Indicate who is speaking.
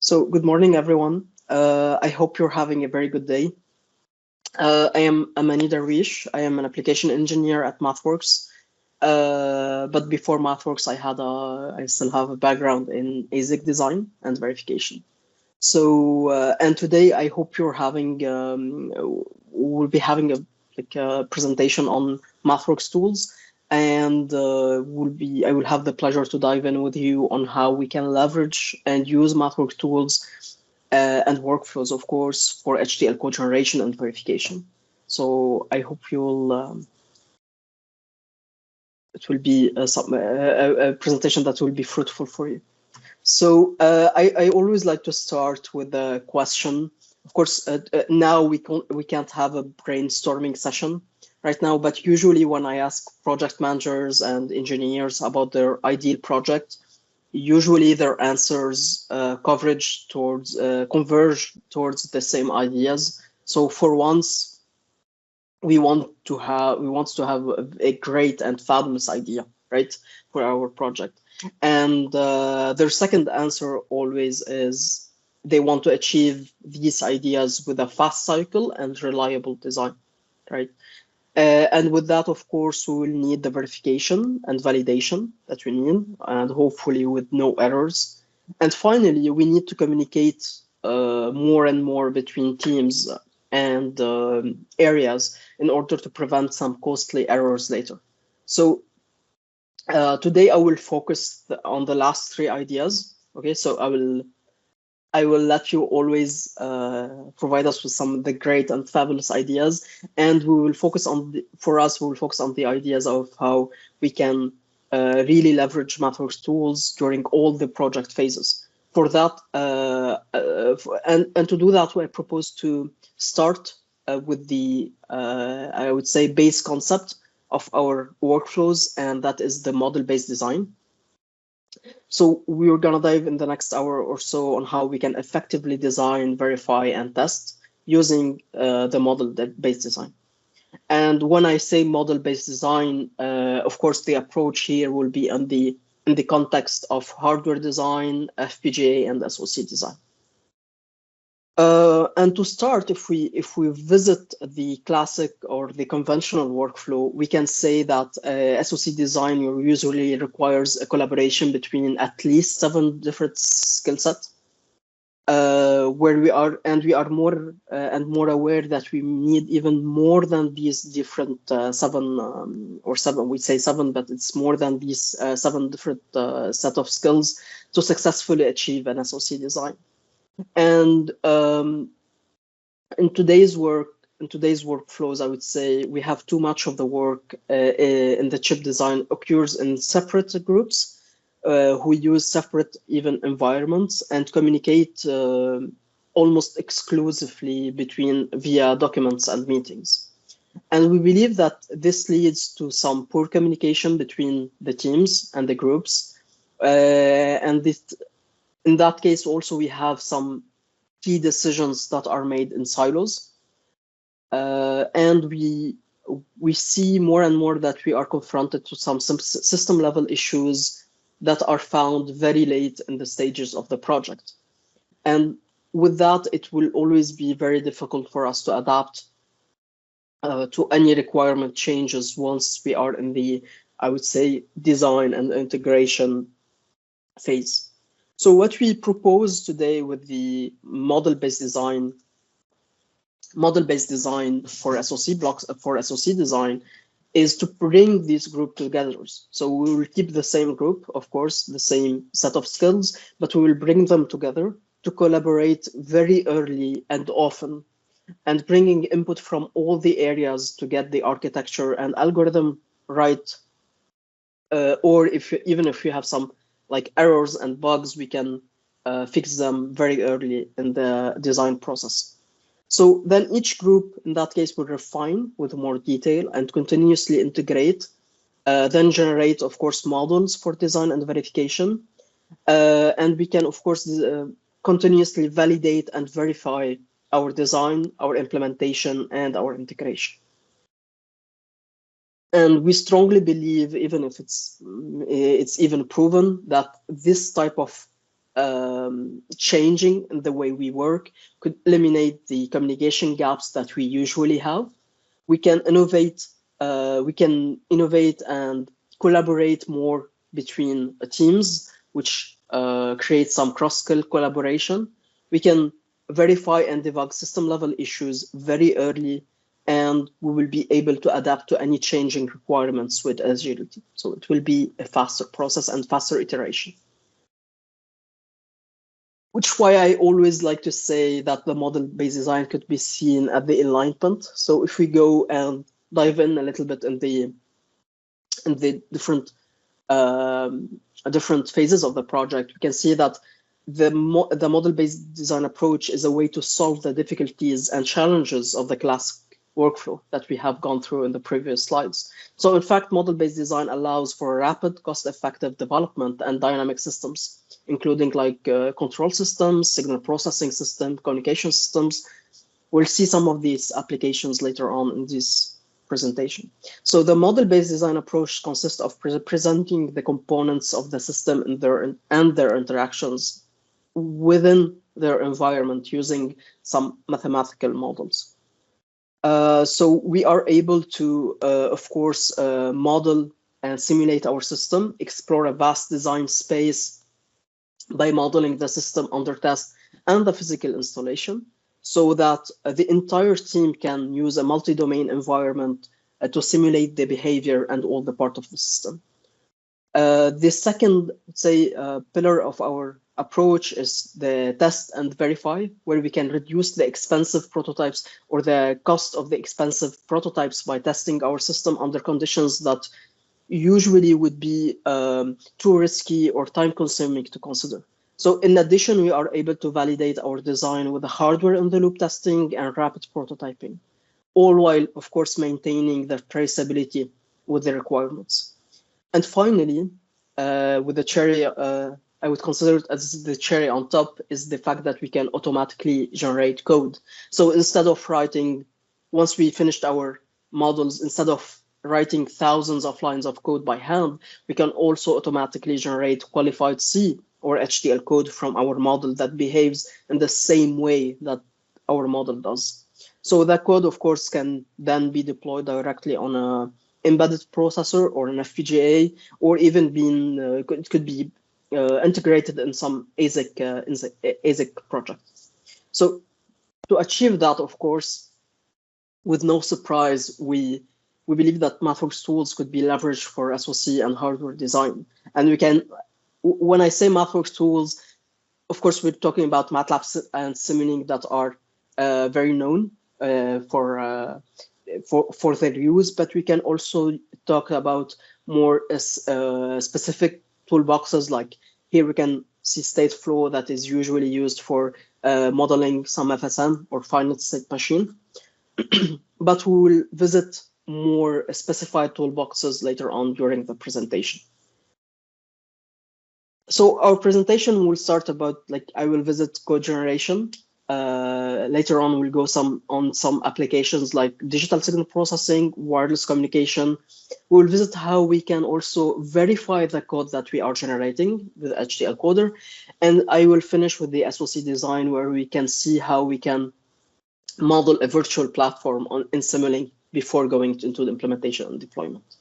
Speaker 1: So good morning, everyone. I hope you're having a very good day. I am Amani Darwish. I am an application engineer at MathWorks. But before MathWorks, I still have a background in ASIC design and verification. So and today I hope you're having we'll be having a presentation on MathWorks tools, and I will have the pleasure to dive in with you on how we can leverage and use MathWorks tools and workflows, of course, for HDL code generation and verification. So I hope it will be a presentation that will be fruitful for you. So I always like to start with a question. Of course, now we can't have a brainstorming session right now, but usually when I ask project managers and engineers about their ideal project, usually their answers converge towards the same ideas. So for once, we want to have a great and fabulous idea, right, for our project. And their second answer always is they want to achieve these ideas with a fast cycle and reliable design, right? And with that, of course, we will need the verification and validation that we need, and hopefully with no errors. And finally, we need to communicate more and more between teams and areas in order to prevent some costly errors later. So today I will focus on the last three ideas. Okay, so I will let you always provide us with some of the great and fabulous ideas, and we will focus on we will focus on the ideas of how we can really leverage MathWorks tools during all the project phases. For that, and to do that, I propose to start with the I would say base concept of our workflows, and that is the model-based design. So we're going to dive in the next hour or so on how we can effectively design, verify, and test using the model-based design. And when I say model-based design, of course, the approach here will be in the context of hardware design, FPGA, and SoC design. And to start, if we visit the classic or the conventional workflow, we can say that SoC design usually requires a collaboration between at least 7 different skill sets, where we are more and more aware that we need even more than these different 7 or 7. We say 7, but it's more than these 7 different set of skills to successfully achieve an SoC design. And in today's workflows, I would say we have too much of the work in the chip design occurs in separate groups who use separate even environments and communicate almost exclusively via documents and meetings. And we believe that this leads to some poor communication between the teams and the groups, and in that case, also, we have some key decisions that are made in silos. And we see more and more that we are confronted to some system level issues that are found very late in the stages of the project. And with that, it will always be very difficult for us to adapt to any requirement changes once we are in the, I would say, design and integration phase. So what we propose today with the model-based design for SoC blocks for SoC design is to bring this group together. So we will keep the same group, of course, the same set of skills, but we will bring them together to collaborate very early and often, and bringing input from all the areas to get the architecture and algorithm right. Or even if we have some like errors and bugs, we can fix them very early in the design process. So then each group in that case will refine with more detail and continuously integrate, then generate, of course, models for design and verification. And we can, of course, continuously validate and verify our design, our implementation, and our integration. And we strongly believe, even if it's even proven, that this type of changing in the way we work, could eliminate the communication gaps that we usually have. We can innovate and collaborate more between teams, which creates some cross-skill collaboration. We can verify and debug system-level issues very early, and we will be able to adapt to any changing requirements with agility. So it will be a faster process and faster iteration. Which is why I always like to say that the model-based design could be seen at the alignment. So if we go and dive in a little bit in the different phases of the project, we can see that the model-based design approach is a way to solve the difficulties and challenges of the classic workflow that we have gone through in the previous slides. So in fact, model-based design allows for rapid, cost-effective development and dynamic systems, including like control systems, signal processing system, communication systems. We'll see some of these applications later on in this presentation. So the model-based design approach consists of presenting the components of the system and their interactions within their environment using some mathematical models. So we are able to, of course, model and simulate our system, explore a vast design space by modeling the system under test and the physical installation, so that the entire team can use a multi-domain environment to simulate the behavior and all the part of the system. The second, say, pillar of our approach is the test and verify, where we can reduce the expensive prototypes or the cost of the expensive prototypes by testing our system under conditions that usually would be too risky or time-consuming to consider. So in addition, we are able to validate our design with the hardware-in-the-loop testing and rapid prototyping, all while, of course, maintaining the traceability with the requirements. And finally, with the cherry, I would consider it as the cherry on top, is the fact that we can automatically generate code. So instead of writing, once we finished our models, instead of writing thousands of lines of code by hand, we can also automatically generate qualified C or HDL code from our model that behaves in the same way that our model does. So that code, of course, can then be deployed directly on a embedded processor or an FPGA, or even it could be integrated in some ASIC project. So to achieve that, of course, with no surprise, we believe that MathWorks tools could be leveraged for SoC and hardware design. And we can, when I say MathWorks tools, of course, we're talking about MATLAB and Simulink that are very known for their use, but we can also talk about more specific toolboxes. Like here we can see Stateflow that is usually used for modeling some FSM or finite state machine. But we will visit more specified toolboxes later on during the presentation. So our presentation will start about, like, I will visit code generation. Later on, we'll go on some applications like digital signal processing, wireless communication. We'll visit how we can also verify the code that we are generating with HDL coder. And I will finish with the SoC design, where we can see how we can model a virtual platform in Simulink before going into the implementation and deployment.